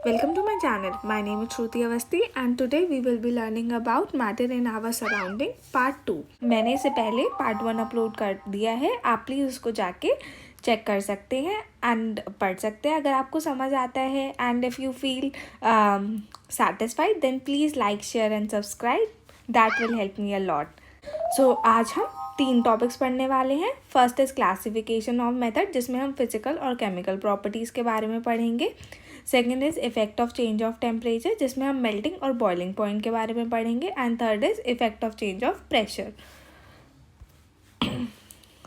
Welcome to my channel. My name is Shruti Awasthi and today we will be learning about matter in our surrounding part 2. मैंने इससे पहले part 1 upload कर दिया है, आप please उसको जाके चेक कर सकते हैं एंड पढ़ सकते हैं अगर आपको समझ आता है. And if you feel satisfied then please like, share and subscribe. That will help me a lot. So आज हम 3 टॉपिक्स पढ़ने वाले हैं. First is classification of method, जिसमें हम फिजिकल और केमिकल प्रॉपर्टीज़ के बारे में पढ़ेंगे. Second is effect of change of temperature, जिसमें हम मेल्टिंग और बॉइलिंग पॉइंट के बारे में पढ़ेंगे. And third is effect of change of pressure.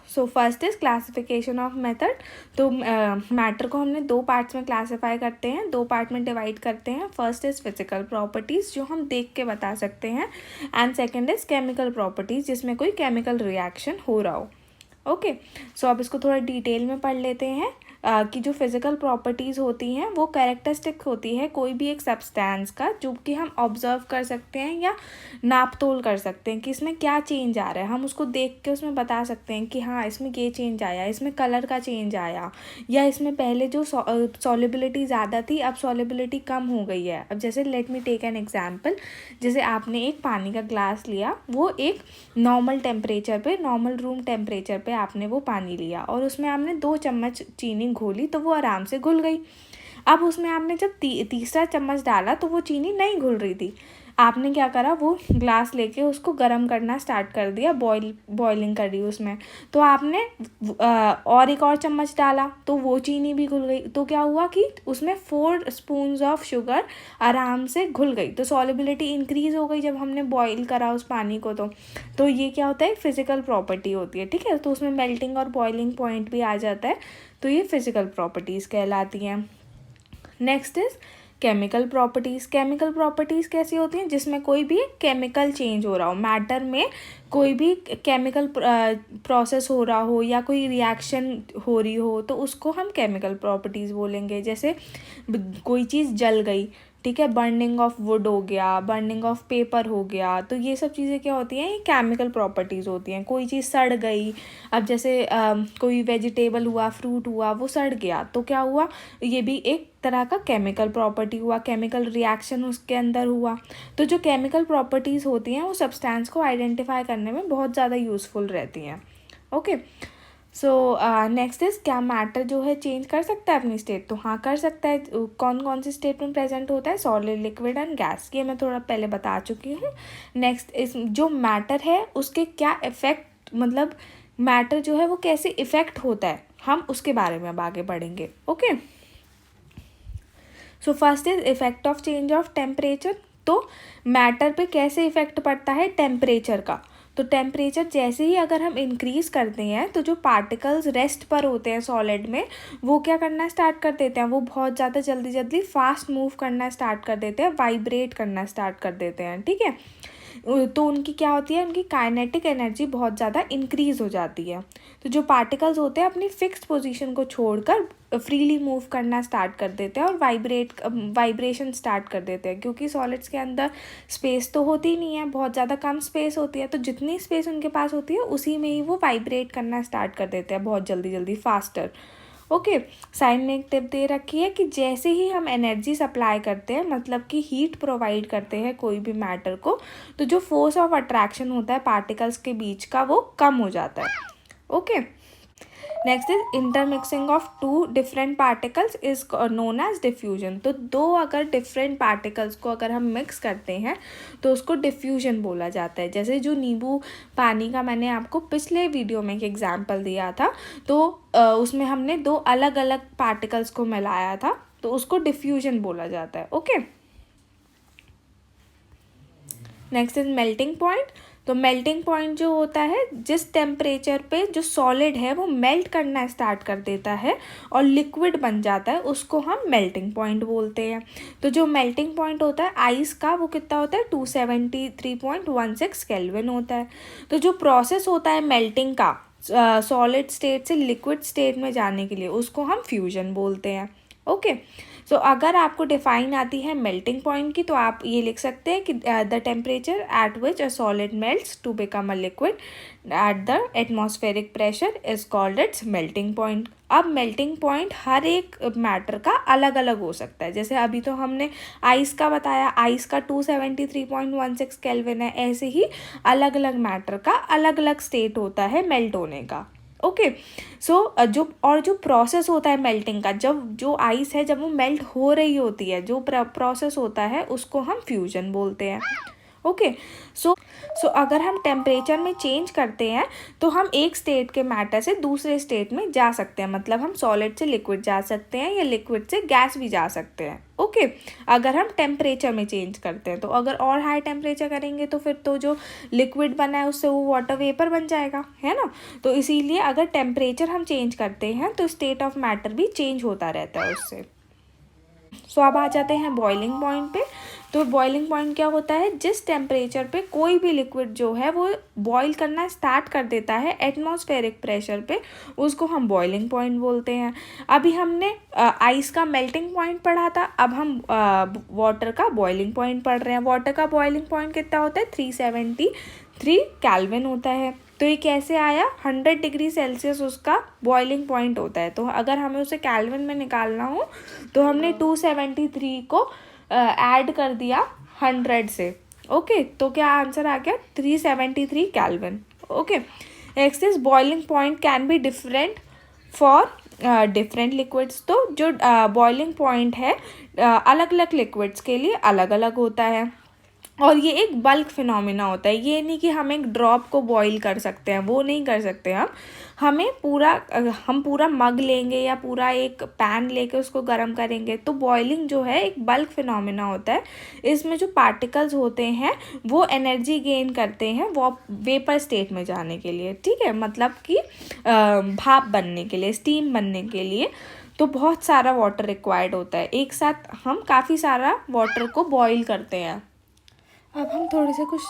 So first is classification of method. तो मैटर को हमने 2 पार्ट्स में क्लासीफाई करते हैं, 2 पार्ट में डिवाइड करते हैं. फर्स्ट इज़ फिजिकल प्रॉपर्टीज़, जो हम देख के बता सकते हैं. And second is chemical properties, जिसमें कोई केमिकल रिएक्शन हो रहा हो. ओके, सो अब इसको थोड़ा डिटेल में पढ़ लेते हैं. कि जो फिज़िकल प्रॉपर्टीज़ होती हैं वो कैरेक्टरिस्टिक होती है कोई भी एक सब्सटेंस का, जो कि हम ऑब्जर्व कर सकते हैं या नाप तोल कर सकते हैं कि इसमें क्या चेंज आ रहा है. हम उसको देख के उसमें बता सकते हैं कि हाँ इसमें ये चेंज आया, इसमें कलर का चेंज आया, या इसमें पहले जो सॉलिबिलिटी ज़्यादा थी अब सॉलिबिलिटी कम हो गई है. अब जैसे let me take an example. जैसे आपने एक पानी का ग्लास लिया, वो एक नॉर्मल टेम्परेचर पे, नॉर्मल रूम टेम्परेचर पे आपने वो पानी लिया और उसमें आपने 2 चम्मच चीनी घोली तो वो आराम से घुल गई. अब उसमें आपने जब तीसरा चम्मच डाला तो वो चीनी नहीं घुल रही थी. आपने क्या करा, वो ग्लास लेके उसको गर्म करना स्टार्ट कर दिया, बॉइलिंग कर दी उसमें. तो आपने और एक और चम्मच डाला तो वो चीनी भी घुल गई. तो क्या हुआ कि उसमें 4 स्पून्स ऑफ शुगर आराम से घुल गई. तो सॉलिबिलिटी इंक्रीज़ हो गई जब हमने बॉईल करा उस पानी को. तो ये क्या होता है, फिज़िकल प्रॉपर्टी होती है. ठीक है, तो उसमें मेल्टिंग और बॉइलिंग पॉइंट भी आ जाता है. तो ये फिज़िकल प्रॉपर्टीज़ कहलाती हैं. Next is chemical properties. Chemical properties कैसी होती हैं, जिसमें कोई भी केमिकल चेंज हो रहा हो, मैटर में कोई भी केमिकल प्रोसेस हो रहा हो या कोई रिएक्शन हो रही हो, तो उसको हम केमिकल प्रॉपर्टीज़ बोलेंगे. जैसे कोई चीज़ जल गई, ठीक है, बर्निंग ऑफ वुड हो गया, बर्निंग ऑफ पेपर हो गया, तो ये सब चीज़ें क्या होती हैं, ये केमिकल प्रॉपर्टीज़ होती हैं. कोई चीज़ सड़ गई, अब जैसे कोई वेजिटेबल हुआ, फ्रूट हुआ, वो सड़ गया तो क्या हुआ, ये भी एक तरह का केमिकल प्रॉपर्टी हुआ, केमिकल रिएक्शन उसके अंदर हुआ. तो जो केमिकल प्रॉपर्टीज़ होती हैं वो सब्सटेंस को आइडेंटिफाई करने में बहुत ज़्यादा यूज़फुल रहती हैं. ओके, सो नेक्स्ट इज़, क्या मैटर जो है चेंज कर सकता है अपनी स्टेट? तो हाँ कर सकता है. कौन कौन सी स्टेट में प्रेजेंट होता है? Solid, liquid and gas. ये मैं थोड़ा पहले बता चुकी हूँ. नेक्स्ट इस जो मैटर है उसके क्या इफ़ेक्ट, मतलब मैटर जो है वो कैसे इफ़ेक्ट होता है, हम उसके बारे में अब आगे बढ़ेंगे. Okay, so first is effect of change of temperature. तो मैटर पे कैसे इफ़ेक्ट पड़ता है टेम्परेचर का. तो टेम्परेचर जैसे ही अगर हम इंक्रीज़ करते हैं तो जो पार्टिकल्स रेस्ट पर होते हैं सॉलिड में, वो क्या करना स्टार्ट कर देते हैं, वो बहुत ज़्यादा जल्दी फास्ट मूव करना स्टार्ट कर देते हैं, वाइब्रेट करना स्टार्ट कर देते हैं. ठीक है, तो उनकी क्या होती है, उनकी काइनेटिक एनर्जी बहुत ज़्यादा इंक्रीज़ हो जाती है. तो जो पार्टिकल्स होते हैं अपनी फिक्स्ड पोजीशन को छोड़कर फ्रीली मूव करना स्टार्ट कर देते हैं और वाइब्रेशन स्टार्ट कर देते हैं. क्योंकि सॉलिड्स के अंदर स्पेस तो होती नहीं है, बहुत ज़्यादा कम स्पेस होती है. तो जितनी स्पेस उनके पास होती है उसी में ही वो वाइब्रेट करना स्टार्ट कर देते हैं बहुत जल्दी फास्टर. ओके, साइन में एक टिप दे रखी है कि जैसे ही हम एनर्जी सप्लाई करते हैं, मतलब कि हीट प्रोवाइड करते हैं कोई भी मैटर को, तो जो फोर्स ऑफ अट्रैक्शन होता है पार्टिकल्स के बीच का वो कम हो जाता है. Okay, next is intermixing of 2 different particles is known as diffusion. तो 2 अगर डिफरेंट पार्टिकल्स को अगर हम मिक्स करते हैं तो उसको डिफ्यूजन बोला जाता है. जैसे जो नींबू पानी का मैंने आपको पिछले वीडियो में एक एग्जाम्पल दिया था, तो उसमें हमने 2 अलग अलग पार्टिकल्स को मिलाया था, तो उसको डिफ्यूजन बोला जाता है. Okay, next is melting point. तो मेल्टिंग पॉइंट जो होता है, जिस टेम्परेचर पे जो सॉलिड है वो मेल्ट करना स्टार्ट कर देता है और लिक्विड बन जाता है, उसको हम मेल्टिंग पॉइंट बोलते हैं. तो जो मेल्टिंग पॉइंट होता है आइस का, वो कितना होता है, 273.16 केल्विन होता है. तो जो प्रोसेस होता है मेल्टिंग का सॉलिड स्टेट से लिक्विड स्टेट में जाने के लिए, उसको हम फ्यूजन बोलते हैं. ओके, सो अगर आपको डिफाइन आती है मेल्टिंग पॉइंट की तो आप ये लिख सकते हैं कि the temperature at which a solid melts to become a liquid at the atmospheric pressure is called its melting point. अब मेल्टिंग पॉइंट हर एक मैटर का अलग अलग हो सकता है। जैसे अभी तो हमने आइस का बताया, आइस का 273.16 केल्विन है। ऐसे ही अलग अलग मैटर का अलग अलग स्टेट होता है मेल्ट होने का। ओके, सो जो प्रोसेस होता है मेल्टिंग का, जब जो आइस है जब वो मेल्ट हो रही होती है, जो प्रोसेस होता है उसको हम फ्यूजन बोलते हैं। ओके, सो अगर हम टेम्परेचर में चेंज करते हैं तो हम एक स्टेट के मैटर से दूसरे स्टेट में जा सकते हैं। मतलब हम सॉलिड से लिक्विड जा सकते हैं या लिक्विड से गैस भी जा सकते हैं। ओके, अगर हम टेम्परेचर में चेंज करते हैं तो अगर और हाई टेम्परेचर करेंगे तो फिर तो जो लिक्विड बना है उससे वो वाटर वेपर बन जाएगा, है ना। तो इसीलिए अगर टेम्परेचर हम चेंज करते हैं तो स्टेट ऑफ मैटर भी चेंज होता रहता है उससे। सो अब आ जाते हैं बॉइलिंग पॉइंट पे। तो बॉइलिंग पॉइंट क्या होता है, जिस टेम्परेचर पे कोई भी लिक्विड जो है वो बॉईल करना स्टार्ट कर देता है एटमॉस्फेरिक प्रेशर पे, उसको हम बॉइलिंग पॉइंट बोलते हैं। अभी हमने आइस का मेल्टिंग पॉइंट पढ़ा था, अब हम वाटर का बॉइलिंग पॉइंट पढ़ रहे हैं। वाटर का बॉइलिंग पॉइंट कितना होता है, 373 केल्विन होता है। तो ये कैसे आया, 100 डिग्री सेल्सियस उसका बॉइलिंग पॉइंट होता है। तो अगर हमें उसे केल्विन में निकालना हो तो हमने 273 को ऐड कर दिया 100 से। ओके, तो क्या आंसर आ गया, 373 kelvin. Okay, next is boiling point can be different for different liquids. तो जो बॉइलिंग पॉइंट है अलग अलग लिक्विड्स के लिए अलग अलग होता है और ये एक बल्क फिनोमिना होता है। ये नहीं कि हम एक ड्रॉप को बॉईल कर सकते हैं, वो नहीं कर सकते हम पूरा मग लेंगे या पूरा एक पैन लेके उसको गर्म करेंगे। तो बॉइलिंग जो है एक बल्क फिनोमिना होता है। इसमें जो पार्टिकल्स होते हैं वो एनर्जी गेन करते हैं वो वेपर स्टेट में जाने के लिए, ठीक है, मतलब कि भाप बनने के लिए, स्टीम बनने के लिए। तो बहुत सारा वाटर रिक्वायर्ड होता है, एक साथ हम काफ़ी सारा वाटर को बॉईल करते हैं। अब हम थोड़े से कुछ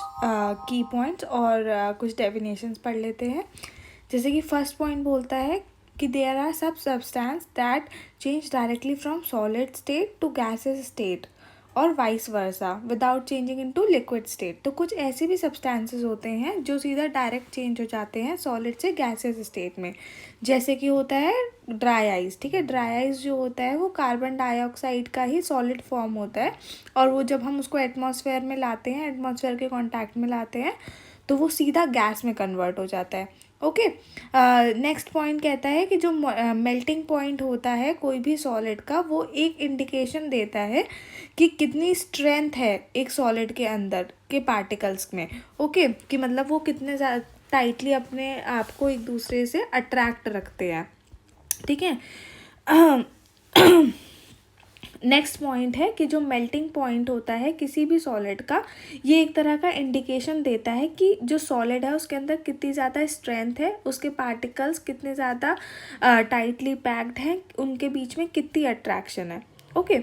की पॉइंट्स और कुछ डेफिनेशंस पढ़ लेते हैं। जैसे कि फर्स्ट पॉइंट बोलता है कि there are sub substance that change directly from solid state to gases state और vice versa without changing into liquid state. तो कुछ ऐसे भी सब्सटेंसेस होते हैं जो सीधा डायरेक्ट चेंज हो जाते हैं सॉलिड से गैसेस स्टेट में। जैसे कि होता है ड्राई आइस, ठीक है। ड्राई आइस जो होता है वो कार्बन डाइऑक्साइड का ही सॉलिड फॉर्म होता है और वो जब हम उसको एटमॉस्फेयर में लाते हैं, एटमॉस्फेयर के कॉन्टैक्ट में लाते हैं तो वो सीधा गैस में कन्वर्ट हो जाता है। ओके, नेक्स्ट पॉइंट कहता है कि जो मेल्टिंग पॉइंट होता है कोई भी सॉलिड का, वो एक इंडिकेशन देता है कि कितनी स्ट्रेंथ है एक सॉलिड के अंदर के पार्टिकल्स में। ओके, कि मतलब वो कितने ज़्यादा टाइटली अपने आप को एक दूसरे से अट्रैक्ट रखते हैं, ठीक है। नेक्स्ट पॉइंट है कि जो मेल्टिंग पॉइंट होता है किसी भी सॉलिड का, ये एक तरह का इंडिकेशन देता है कि जो सॉलिड है उसके अंदर कितनी ज़्यादा स्ट्रेंथ है, उसके पार्टिकल्स कितने ज़्यादा टाइटली पैक्ड हैं, उनके बीच में कितनी अट्रैक्शन है। ओके,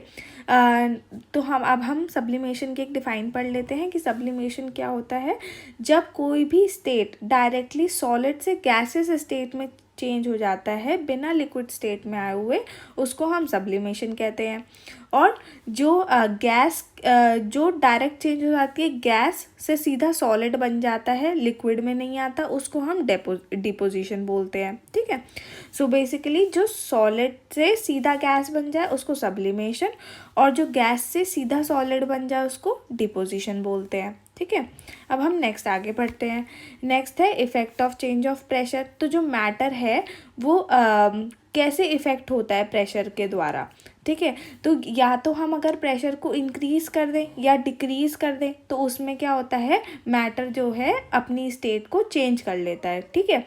तो हम सब्लिमेशन की एक डिफाइन पढ़ लेते हैं कि सब्लिमेशन क्या होता है। जब कोई भी स्टेट डायरेक्टली सॉलिड से गैसेस स्टेट में चेंज हो जाता है बिना लिक्विड स्टेट में आए हुए, उसको हम सब्लिमेशन कहते हैं। और जो गैस जो डायरेक्ट चेंज हो जाती है, गैस से सीधा सॉलिड बन जाता है, लिक्विड में नहीं आता, उसको हम डिपोजिशन बोलते हैं, ठीक है। सो बेसिकली जो सॉलिड से सीधा गैस बन जाए उसको सब्लिमेशन, और जो गैस से सीधा सॉलिड बन जाए उसको डिपोजिशन बोलते हैं, ठीक है। अब हम नेक्स्ट आगे बढ़ते हैं। नेक्स्ट है effect of change of pressure. तो जो मैटर है वो कैसे इफ़ेक्ट होता है प्रेशर के द्वारा, ठीक है। तो या तो हम अगर प्रेशर को इंक्रीज़ कर दें या डिक्रीज़ कर दें तो उसमें क्या होता है, मैटर जो है अपनी स्टेट को चेंज कर लेता है, ठीक है।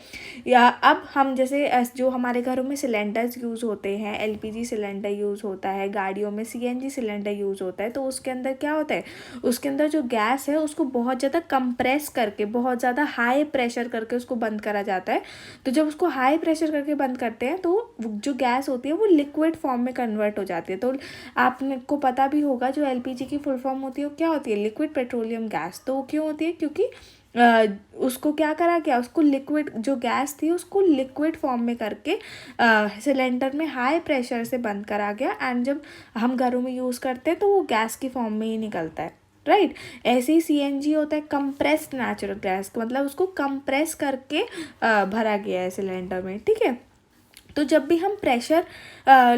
या अब हम जैसे जो हमारे घरों में सिलेंडर्स यूज़ होते हैं, एलपीजी सिलेंडर यूज़ होता है, गाड़ियों में सीएनजी सिलेंडर यूज़ होता है, तो उसके अंदर क्या होता है, उसके अंदर जो गैस है उसको बहुत ज़्यादा कंप्रेस करके, बहुत ज़्यादा हाई प्रेशर करके उसको बंद करा जाता है। तो जब उसको हाई प्रेशर करके बंद करते हैं तो जो गैस होती है वो लिक्विड फॉर्म में कन्वर्ट हो जाती है। तो आपको पता भी होगा जो एलपीजी की फुल फॉर्म होती है वो क्या होती है, लिक्विड पेट्रोलियम गैस। तो वो क्यों होती है, क्योंकि उसको क्या करा गया, उसको लिक्विड, जो गैस थी उसको लिक्विड फॉर्म में करके सिलेंडर में हाई प्रेशर से बंद करा गया, एंड जब हम घरों में यूज़ करते हैं तो वो गैस की फॉर्म में ही निकलता है, राइट। ऐसे ही सीएनजी होता है कंप्रेस्ड नेचुरल गैस, मतलब उसको कंप्रेस करके भरा गया है सिलेंडर में, ठीक है। तो जब भी हम प्रेशर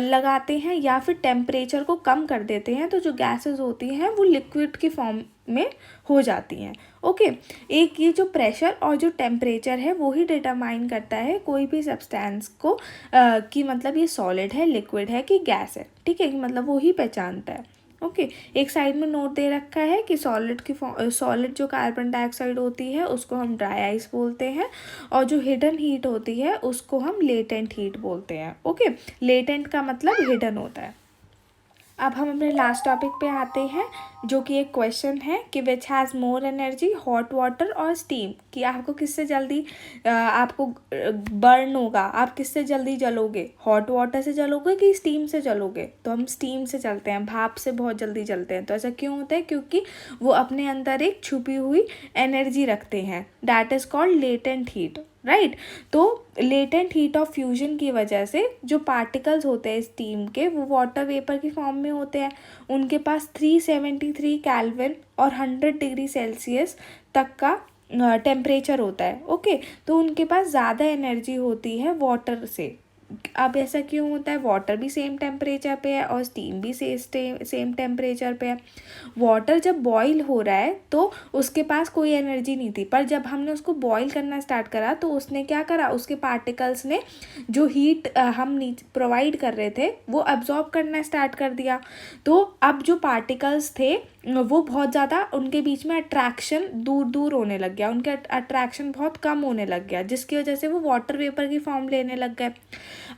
लगाते हैं या फिर टेम्परेचर को कम कर देते हैं तो जो गैसेस होती हैं वो लिक्विड की फॉर्म में हो जाती हैं, ओके। एक ये जो प्रेशर और जो टेम्परेचर है वो ही डिटरमाइन करता है कोई भी सब्सटेंस को कि मतलब ये सॉलिड है, लिक्विड है कि गैस है, ठीक है, कि मतलब वो ही पहचानता है, ओके। एक साइड में नोट दे रखा है कि सॉलिड जो कार्बन डाइऑक्साइड होती है उसको हम ड्राई आइस बोलते हैं, और जो हिडन हीट होती है उसको हम लेटेंट हीट बोलते हैं, ओके। लेटेंट का मतलब हिडन होता है। अब हम अपने लास्ट टॉपिक पे आते हैं, जो कि एक क्वेश्चन है कि which has more energy, hot water और स्टीम, कि आपको किससे जल्दी आपको बर्न होगा, आप किससे जल्दी जलोगे, हॉट वाटर से जलोगे कि स्टीम से जलोगे। तो हम स्टीम से जलते हैं, भाप से बहुत जल्दी जलते हैं। तो ऐसा क्यों होता है, क्योंकि वो अपने अंदर एक छुपी हुई एनर्जी रखते हैं, that is called latent heat, right. तो लेटेंट हीट ऑफ फ्यूजन की वजह से जो पार्टिकल्स होते हैं स्टीम के वो वाटर वेपर की फॉर्म में होते हैं, उनके पास 373 केल्विन और 100 डिग्री सेल्सियस तक का टेम्परेचर होता है, ओके। तो उनके पास ज़्यादा एनर्जी होती है वाटर से। अब ऐसा क्यों होता है, वाटर भी सेम टेम्परेचर पे है और स्टीम भी सेम टेम्परेचर पे है। वाटर जब बॉईल हो रहा है तो उसके पास कोई एनर्जी नहीं थी, पर जब हमने उसको बॉईल करना स्टार्ट करा तो उसने क्या करा, उसके पार्टिकल्स ने जो हीट हम प्रोवाइड कर रहे थे वो अब्जॉर्ब करना स्टार्ट कर दिया। तो अब जो पार्टिकल्स थे वो बहुत ज़्यादा, उनके बीच में अट्रैक्शन दूर दूर होने लग गया, उनके अट्रैक्शन बहुत कम होने लग गया, जिसकी वजह से वो वाटर वेपर की फॉर्म लेने लग गए।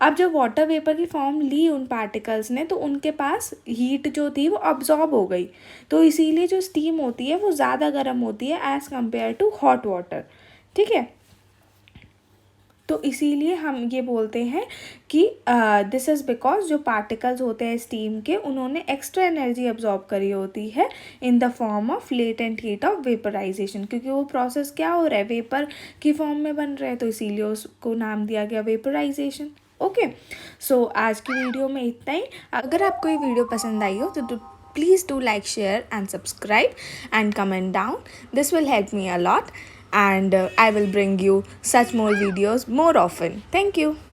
अब जब वाटर वेपर की फॉर्म ली उन पार्टिकल्स ने तो उनके पास हीट जो थी वो अब्जॉर्ब हो गई, तो इसीलिए जो स्टीम होती है वो ज़्यादा गर्म होती है as compare to hot water, ठीक है। तो इसीलिए हम ये बोलते हैं कि दिस इज़ बिकॉज जो पार्टिकल्स होते हैं स्टीम के उन्होंने एक्स्ट्रा एनर्जी अब्जॉर्ब करी होती है in the form of latent heat of vaporisation, क्योंकि वो प्रोसेस क्या हो रहा है, वेपर की फॉर्म में बन रहा है, तो इसीलिए उसको नाम दिया गया वेपराइजेशन, ओके। सो आज की वीडियो में इतना ही। अगर आपको ये वीडियो पसंद आई हो तो please do like, share and subscribe and comment down. This will help me a lot, and I will bring you such more videos more often. Thank you.